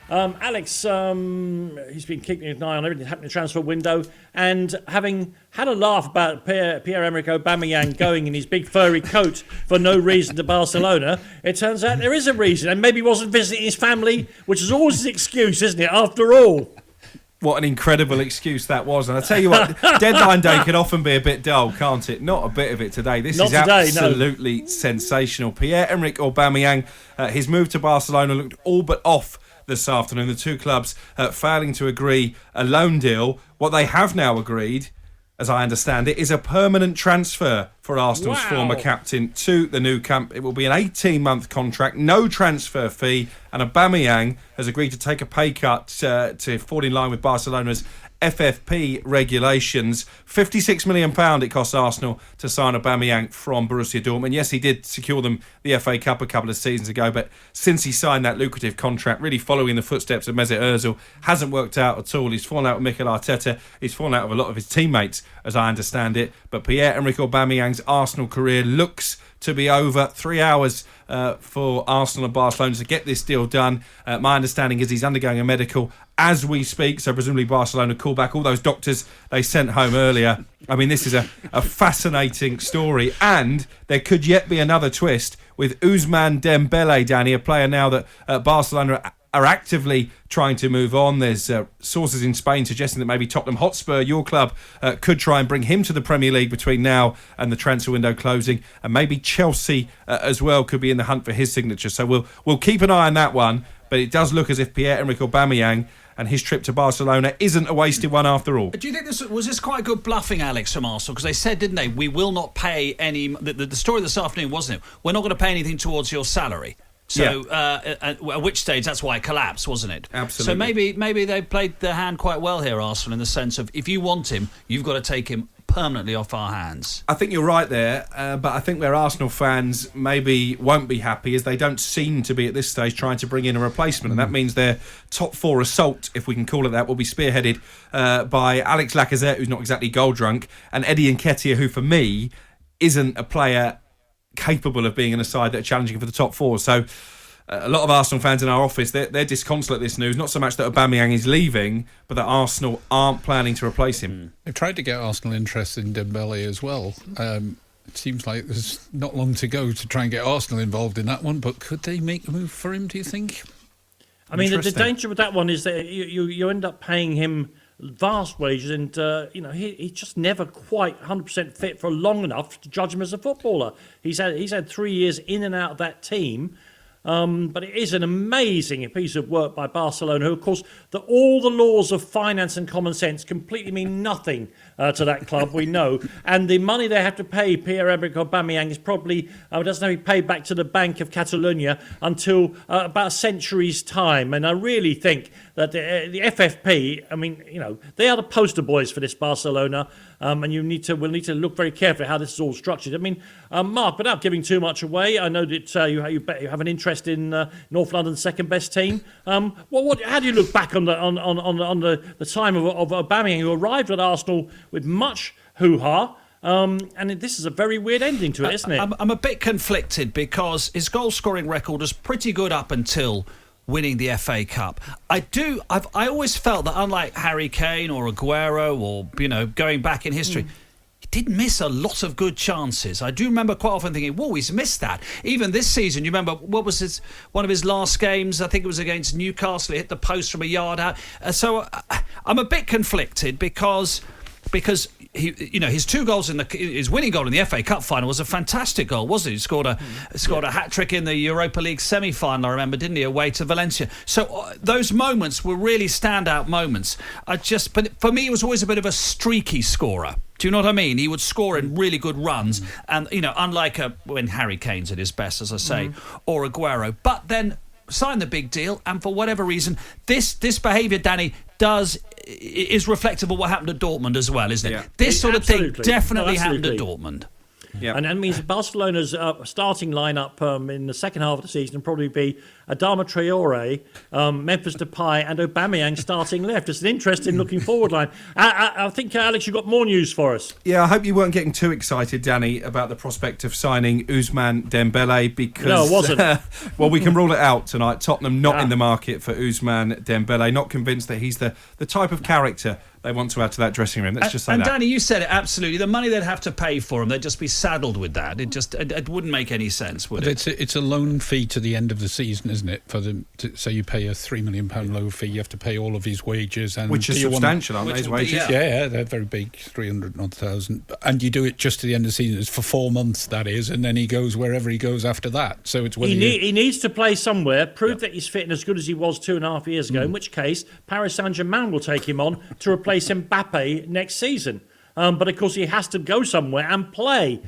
Alex, he's been keeping an eye on everything happening in the transfer window, and having had a laugh about Pierre-Emerick Aubameyang going in his big furry coat for no reason to Barcelona, it turns out there is a reason, and maybe he wasn't visiting his family, which is always an excuse, isn't it, after all? What an incredible excuse that was. And I tell you what, deadline day can often be a bit dull, can't it? Not a bit of it today. This is absolutely sensational. Pierre-Emerick Aubameyang, his move to Barcelona looked all but off this afternoon. The two clubs failing to agree a loan deal. What they have now agreed, as I understand it, is a permanent transfer for Arsenal's former captain to the new camp. It will be an 18-month contract, no transfer fee, and Aubameyang has agreed to take a pay cut to fall in line with Barcelona's FFP regulations. £56 million it cost Arsenal to sign Aubameyang from Borussia Dortmund. Yes, he did secure them the FA Cup a couple of seasons ago, but since he signed that lucrative contract, really following the footsteps of Mesut Ozil, hasn't worked out at all. He's fallen out with Mikel Arteta. He's fallen out with a lot of his teammates, as I understand it. But Pierre-Emerick Aubameyang's Arsenal career looks to be over. 3 hours for Arsenal and Barcelona to get this deal done. My understanding is he's undergoing a medical as we speak, so presumably Barcelona call back all those doctors they sent home earlier. I mean, this is a fascinating story, and there could yet be another twist with Ousmane Dembele, Danny, a player now that Barcelona are actively trying to move on. There's sources in Spain suggesting that maybe Tottenham Hotspur, your club, could try and bring him to the Premier League between now and the transfer window closing, and maybe Chelsea as well could be in the hunt for his signature. So we'll keep an eye on that one, but it does look as if Pierre-Emerick Aubameyang and his trip to Barcelona isn't a wasted one after all. Do you think this was quite good bluffing, Alex, from Arsenal? Because they said, didn't they, we will not pay any... The story this afternoon, wasn't it? We're not going to pay anything towards your salary. So at which stage that's why it collapsed, wasn't it? Absolutely. So maybe they played their hand quite well here, Arsenal, in the sense of if you want him, you've got to take him permanently off our hands. I think you're right there, but I think where Arsenal fans maybe won't be happy is they don't seem to be at this stage trying to bring in a replacement, and that means their top four assault, if we can call it that, will be spearheaded by Alex Lacazette, who's not exactly goal drunk, and Eddie Nketiah, who for me isn't a player capable of being in a side that are challenging for the top four. So a lot of Arsenal fans in our office, they're disconsolate at this news, not so much that Aubameyang is leaving, but that Arsenal aren't planning to replace him. They've tried to get Arsenal interested in Dembele as well. It seems like there's not long to go to try and get Arsenal involved in that one, but could they make a move for him, do you think? I mean, the danger with that one is that you end up paying him vast wages, and he's just never quite 100% fit for long enough to judge him as a footballer. He's had 3 years in and out of that team. But it is an amazing piece of work by Barcelona, who, of course, all the laws of finance and common sense completely mean nothing to that club, we know. And the money they have to pay Pierre-Emerick Aubameyang is probably doesn't have to be paid back to the Bank of Catalonia until about a century's time. And I really think that the FFP, I mean, they are the poster boys for this Barcelona, and we'll need to look very carefully at how this is all structured. I mean, Mark, without giving too much away, I know that you have an interest in North London's second best team. How do you look back on the time of Aubameyang, who arrived at Arsenal with much hoo-ha? And this is a very weird ending to it, isn't it? I'm a bit conflicted because his goal-scoring record was pretty good up until winning the FA Cup. I always felt that, unlike Harry Kane or Aguero or going back in history, he did miss a lot of good chances. I do remember quite often thinking, whoa, he's missed that. Even this season, you remember, what was one of his last games? I think it was against Newcastle. He hit the post from a yard out. So I'm a bit conflicted because his two goals his winning goal in the FA Cup final was a fantastic goal, wasn't it? He scored a hat-trick in the Europa League semi-final, I remember, didn't he, away to Valencia. So those moments were really standout moments. But for me, he was always a bit of a streaky scorer. Do you know what I mean? He would score in really good runs, and unlike when Harry Kane's at his best, as I say, or Aguero. But then signed the big deal, and for whatever reason, this behaviour, Danny, is reflective of what happened at Dortmund as well, isn't it? Yeah. This sort of thing definitely happened at Dortmund. Yep. And that means Barcelona's starting lineup in the second half of the season will probably be Adama Traore, Memphis Depay, and Aubameyang starting left. It's an interesting looking forward line. I think, Alex, you've got more news for us. Yeah, I hope you weren't getting too excited, Danny, about the prospect of signing Ousmane Dembele because... No, I wasn't. Well, we can rule it out tonight. Tottenham not in the market for Ousmane Dembele. Not convinced that he's the type of character they want to add to that dressing room. Let's just say and that. Danny, you said it absolutely. The money they'd have to pay for him, they'd just be saddled with that. It wouldn't make any sense, would it? It's a loan fee to the end of the season, isn't it? For them, so you pay a £3 million loan fee. You have to pay all of his wages, and which is substantial, aren't they? His wages. Yeah, they're very big, 300,000. And you do it just to the end of the season. It's for 4 months, that is, and then he goes wherever he goes after that. So it's whether he needs to play somewhere, prove that he's fit and as good as he was 2.5 years ago. In which case, Paris Saint-Germain will take him on to replace Mbappe next season. But of course, he has to go somewhere and play.